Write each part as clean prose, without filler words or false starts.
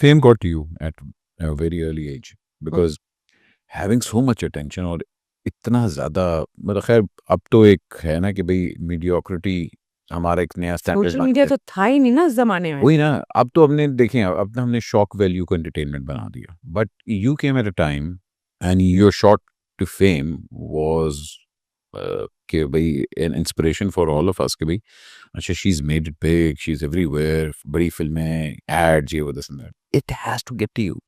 fame got to you at a very early age because having so much attention और इतना ज़्यादा मतलब खैर अब तो एक है ना कि भाई मीडियोक्रिटी हमारा एक नया स्टैंडर्ड सोशल मीडिया तो था ही नहीं ना उस जमाने में। वही ना अब तो हमने देखें अब तो हमने शॉक वैल्यू को एंटरटेनमेंट बना दिया but you came at a time and your shot to fame was कि भाई an inspiration for all of us कि भाई अच्छा she is made it big she is everywhere बड़ी फिल्में एड्स ये वो this and that it has to get to you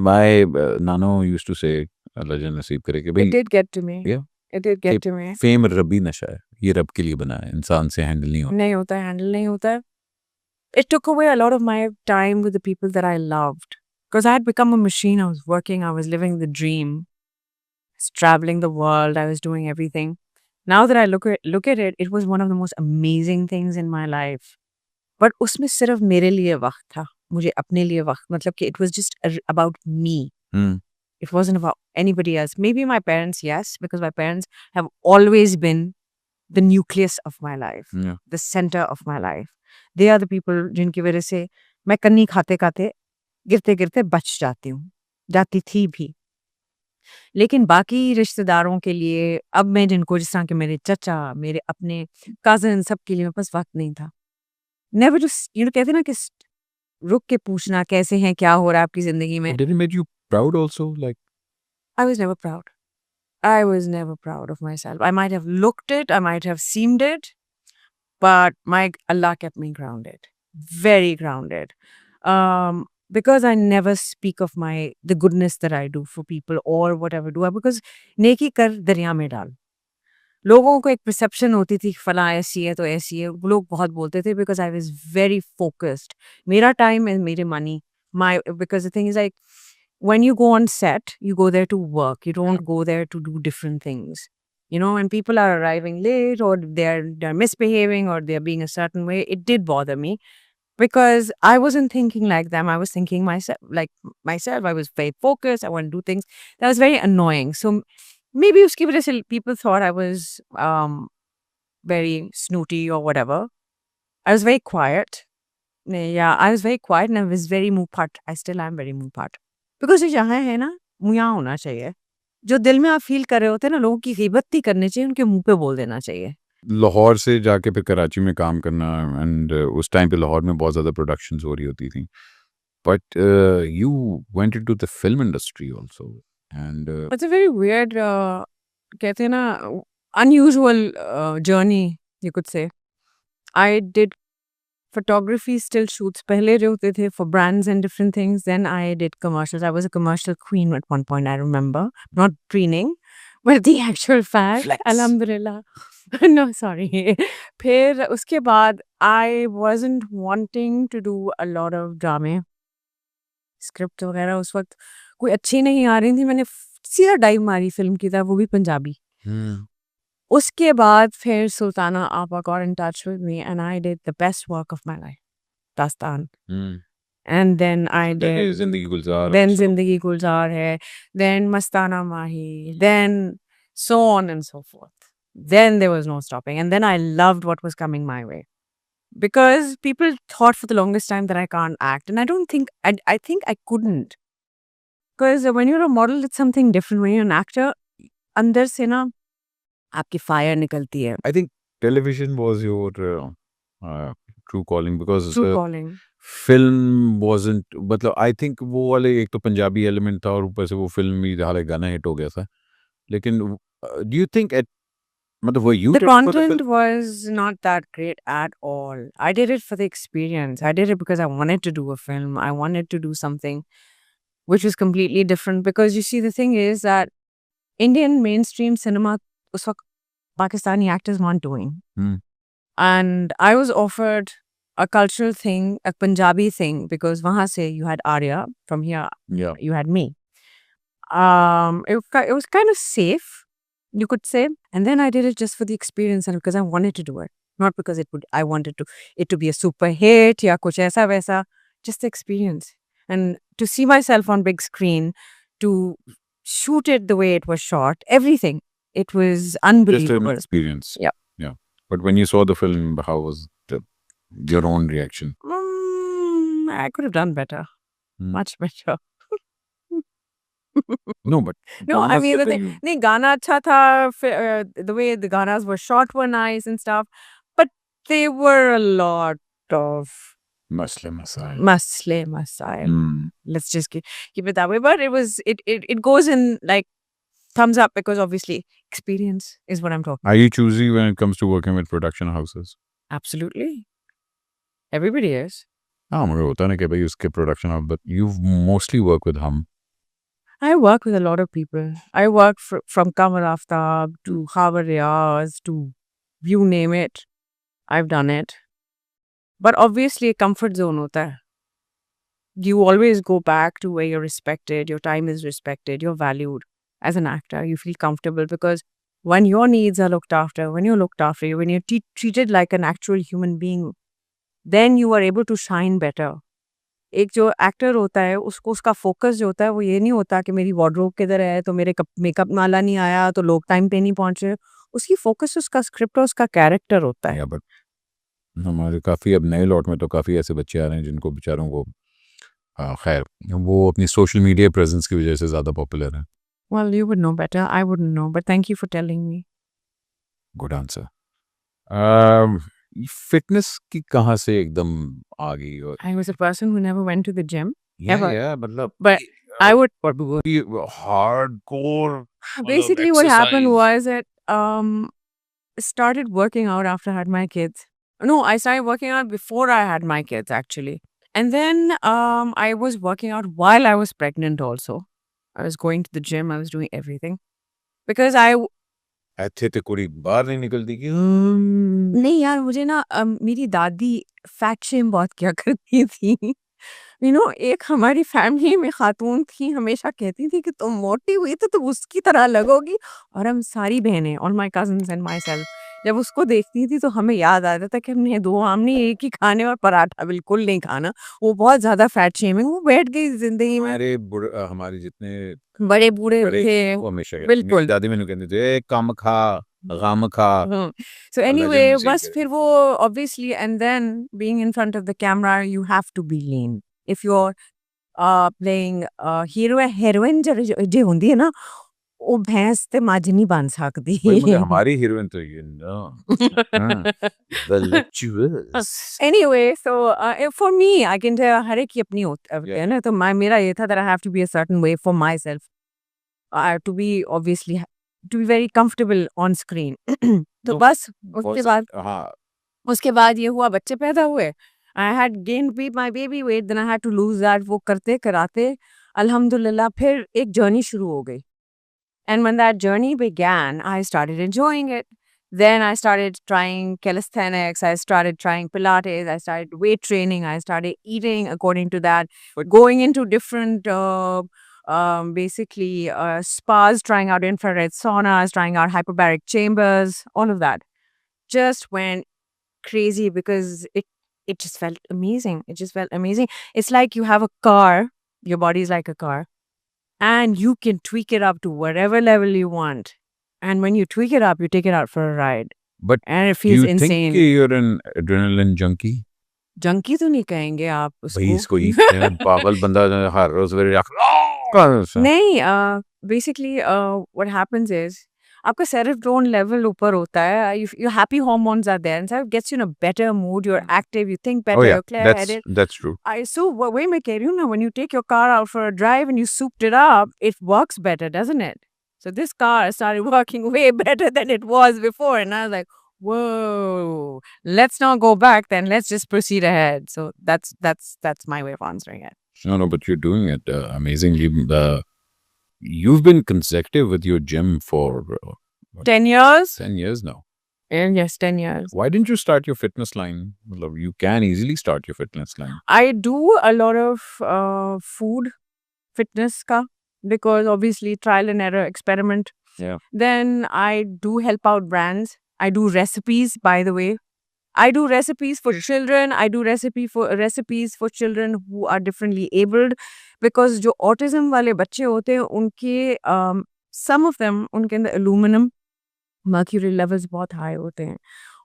my नानो यूज्ड टू से अल्लाह जन्नत नसीब करे कि It भाई did get to me. Yeah. It did get to me. फेम रबी नशा है ये रब के लिए बना है इंसान से हैंडल नहीं होता नहीं होता है, हैंडल नहीं होता है। It took away a lot of my time with the people that I loved. Because I had become a machine. I was working, I was living the dream. I was traveling the world, I was doing everything. Now that I look at it, it was one of the most amazing things in my life. But उसमें सिर्फ मेरे लिए वक्त था, मुझे अपने लिए वक्त, मतलब कि it was just about me. Hmm It wasn't about anybody else. Maybe my parents, yes, because my parents have always been the nucleus of my life, Yeah. the center of my life. They are the people जिनकी वजह से मैं कन्नी खाते खाते गिरते गिरते बच जाती हूँ, जाती थी भी। लेकिन बाकी रिश्तेदारों के लिए अब मैं जिनको जिस तरह के मेरे चचा, मेरे अपने कजिन, सबके लिए मेरे पास वक्त नहीं था। नेवर जस्ट कहते हैं ना कि रुक के पूछना कैसे हैं, क्या हो रहा है आपकी जिंदगी में। Did it make you proud also? Like, I was never proud. I was never proud of myself. I might have looked it, I might have seemed it, but my Allah kept me grounded, very grounded. Because I never speak of the goodness that I do for people or whatever do I, because नेकी कर दरिया में डाल। लोगों को एक perception होती थी फला ऐसी है तो ऐसी है, लोग बहुत बोलते थे because I was very focused. मेरा time and मेरे money, because the thing is like when you go on set, you go there to work. You don't go there to do different things. You know, when people are arriving late or they're misbehaving or they're being a certain way, it did bother me because I wasn't thinking like them. I was thinking myself. I was very focused. I want to do things. That was very annoying. So maybe uski wajah se people thought I was very snooty or whatever. I was very quiet. Yeah, I was very quiet and I was very mupat. I still am very mupat. Because ये जहाँ है ना मुँह होना चाहिए जो दिल में आप फील कर रहे होते हैं ना लोगों की गीबत नहीं करनी चाहिए उनके मुंह पे बोल देना चाहिए लाहौर से जाके फिर कराची में काम करना एंड उस टाइम पे लाहौर में बहुत ज़्यादा प्रोडक्शंस हो रही होती थी but you went into the film industry also and it's a very weird कहते हैं ना unusual journey you could say I did photography still shoots pehle jo hote the for brands and different things. Then I did commercials. I was a commercial queen at one point, I remember. Not preening, but the actual fact. Flex. Alhamdulillah. No, sorry. Phir uske baad, I wasn't wanting to do a lot of drama. Script वगैरह उस वक्त कोई अच्छी नहीं आ रही थी. मैंने सीधा डाइव मारी फिल्म की तरफ, वो भी पंजाबी. उसके बाद फिर सुल्ताना आपा got in touch with me and I did the best work of my life, Dastan. And then I did जिंदगी गुलजार then Zindagi Gulzar hai, then Mastana Mahi, then so on and so forth. Then there was no stopping. And then I loved what was coming my way. Because people thought for the longest time that I can't act. And I don't think, I think I couldn't. Because when you're a model, it's something different. When you're an actor, अंदर से ना आपकी fire निकलती है. I think television was your true calling because True calling. film wasn't मतलब I think वो वाले एक तो पंजाबी एलिमेंट था और ऊपर से वो फिल्म भी हालांकि गाना हिट हो गया था लेकिन do you think at मतलब were you The ready for the content film? was not that great at all. I did it for the experience. I did it because I wanted to do a film. I wanted to do something which was completely different. Because you see, the thing is that Indian mainstream cinema, us waqt Pakistani actors weren't doing. And I was offered a cultural thing, a Punjabi thing, because wahan se you had Arya, from here Yeah. you had me. It was kind of safe, you could say. And then I did it just for the experience and because I wanted to do it. Not because I wanted it to be a super hit, ya kuch aisa vaisa, just the experience. And to see myself on big screen, to shoot it the way it was shot, everything. It was Just an unbelievable. experience. Yeah. Yeah. But when you saw the film, how was your own reaction? I could have done better. much better. No, but No, I must mean, have the thing, been nahi, Gana acha tha, the way the Ganas were shot were nice and stuff, but they were a lot of Masle Masail. masail. Hmm. Let's just keep it that way. But it goes in like thumbs up because obviously experience is what I'm talking Are you choosy when it comes to working with production houses? Absolutely. Everybody is. हाँ मुझे होता है ना कि भाई उसके production house, but you mostly work with Hum. I work with a lot of people. I work from Kamar Aftab to Khabar Riaz to you name it. I've done it. But obviously a comfort zone hota hai. You always go back to where you're respected, your time is respected, you're valued as an actor. You feel comfortable because when your needs are looked after, when you're looked after, when you're treated like an actual human being, then you are able to shine better. एक जो actor होता है उसको उसका focus जो होता है वो ये नहीं होता कि मेरी वार्डरोब किधर है तो मेरे मेकअप वाला नहीं आया तो लोग टाइम पे नहीं पहुंचे उसकी फोकस उसका स्क्रिप्ट और उसका कैरेक्टर होता है Yeah, but हमारे काफ़ी अब नए लॉट में तो काफ़ी ऐसे बच्चे आ रहे हैं जिनको बेचारों को खैर वो अपनी सोशल मीडिया प्रेजेंस की वजह से ज़्यादा पॉपुलर है. Well, you would know better. I wouldn't know, but thank you for telling me. Good answer. Fitness की कहाँ से एकदम आ गई? और I was a person who never went to the gym. Ever. मतलब But I would hardcore basically what happened was that started working out after I had my kids. No, I started working out before I had my kids actually. And then I was working out while I was pregnant also. I was going to the gym, I was doing everything. Because ऐसे तो कोई बाहर नहीं निकलती कि नहीं यार मुझे ना मेरी दादी फैट शेम बहुत किया करती थी एक हमारी फैमिली में खातून थी हमेशा कहती थी कि तुम मोटी हुई तो तुम उसकी तरह लगोगी और हम सारी बहनें और my cousins and my self जब उसको देखती थी तो हमें याद आता था कि हमने दो आमने एक ही खाने और पराठा बिल्कुल नहीं खाना वो बहुत ज्यादा फैट शेमिंग वो बैठ गई जिंदगी में अरे हमारे जितने बड़े बूढ़े थे वो हमेशा बिल्कुल दादी मैंने कहती थी "ए, कम खा गम खा." So anyway, बस फिर वो obviously and then being in front of the camera you have to be lean. If you're playing heroine जो ਹੁੰਦੀ है ना ਉਹ भैंस ਤੇ ਮੱਝ ਨਹੀਂ ਬਣ ਸਕਦੀ हमारी हीरोइन तो ये ना voluptuous. Anyway, so for me I can tell हर एक की अपनी होती है ना तो मेरा ये था that I have to be a certain way for myself. I have to be obviously to be very comfortable on screen. तो बस उसके बाद ये हुआ बच्चे पैदा हुए I had gained my baby weight then I had to lose that वो करते कराते अल्हम्दुलिल्लाह फिर एक जर्नी शुरू हो गई and when that journey began I started enjoying it. Then I started trying calisthenics, I started trying Pilates, I started weight training, I started eating according to that, going into different basically spas, trying out infrared saunas, trying out hyperbaric chambers, all of that. Just went crazy because it just felt amazing. It just felt amazing. It's like you have a car, your body is like a car, and you can tweak it up to whatever level you want. And when you tweak it up, you take it out for a ride. But and it feels you insane. think you're an adrenaline junkie? Junkie तो नहीं कहेंगे आप भाई उसको इसको पागल बंदा हर रोज नहीं basically what happens is आपका serotonin level ऊपर होता है your happy hormones are there and so it gets you in a better mood you're active you think better you're clear headed that's true. so वही मैं कह रही हूँ ना when you take your car out for a drive and you souped it up it works better doesn't it so this car started working way better than it was before and I was like whoa let's not go back then let's just proceed ahead so that's my way of answering it. No, but you're doing it amazingly. You've been consecutive with your gym for 10 years? 10 years now. Yes, 10 years. Why didn't you start your fitness line? You can easily start your fitness line. I do a lot of food fitness ka because obviously trial and error experiment. Yeah. Then I do help out brands. I do recipes, by the way. I do recipes for children. I do recipes for children who are differently abled because जो autism वाले बच्चे होते हैं उनके some of them उनके अंदर aluminum mercury levels बहुत high होते हैं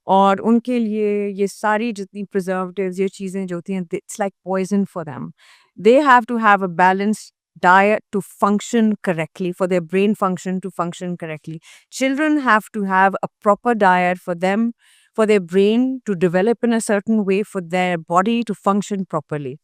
और उनके लिए ये सारी जितनी प्रिजर्वेटिव्स ये चीज़ें जो होती हैं it's like poison for them they have to have a balanced diet to function correctly, for their brain function to function correctly. Children have to have a proper diet for them, for their brain to develop in a certain way, for their body to function properly.